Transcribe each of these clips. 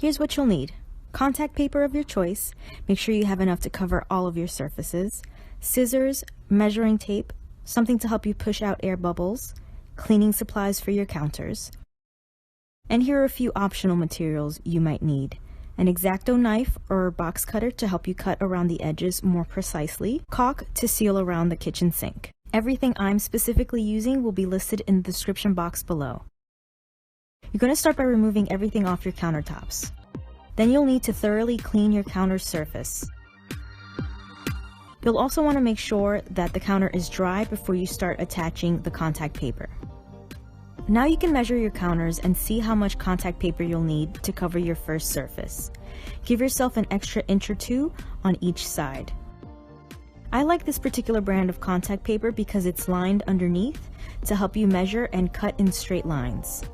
Here's what you'll need. Contact paper of your choice. Make sure you have enough to cover all of your surfaces. Scissors, measuring tape, something to help you push out air bubbles, cleaning supplies for your counters. And here are a few optional materials you might need. An X-Acto knife or box cutter to help you cut around the edges more precisely. Caulk to seal around the kitchen sink. Everything I'm specifically using will be listed in the description box below. You're going to start by removing everything off your countertops. Then you'll need to thoroughly clean your counter surface. You'll also want to make sure that the counter is dry before you start attaching the contact paper. Now you can measure your counters and see how much contact paper you'll need to cover your first surface. Give yourself an extra inch or two on each side. I like this particular brand of contact paper because it's lined underneath to help you measure and cut in straight lines.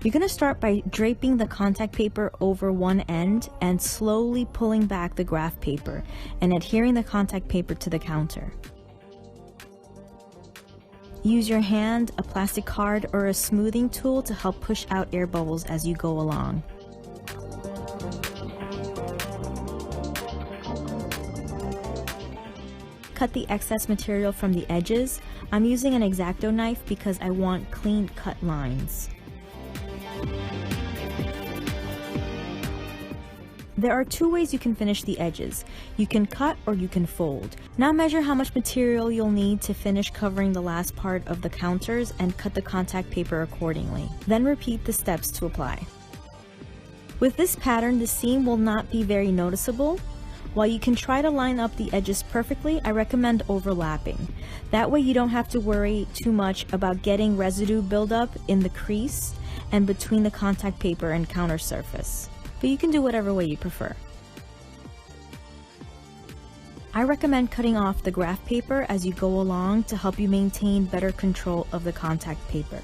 You're going to start by draping the contact paper over one end and slowly pulling back the graph paper and adhering the contact paper to the counter. Use your hand, a plastic card, or a smoothing tool to help push out air bubbles as you go along. Cut the excess material from the edges. I'm using an X-Acto knife because I want clean cut lines. There are two ways you can finish the edges. You can cut or you can fold. Now measure how much material you'll need to finish covering the last part of the counters and cut the contact paper accordingly. Then repeat the steps to apply. With this pattern, the seam will not be very noticeable. While you can try to line up the edges perfectly, I recommend overlapping. That way you don't have to worry too much about getting residue buildup in the crease and between the contact paper and counter surface. But you can do whatever way you prefer. I recommend cutting off the graph paper as you go along to help you maintain better control of the contact paper.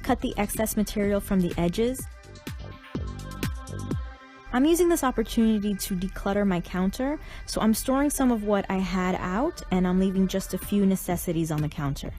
Cut the excess material from the edges. I'm using this opportunity to declutter my counter, so I'm storing some of what I had out and I'm leaving just a few necessities on the counter.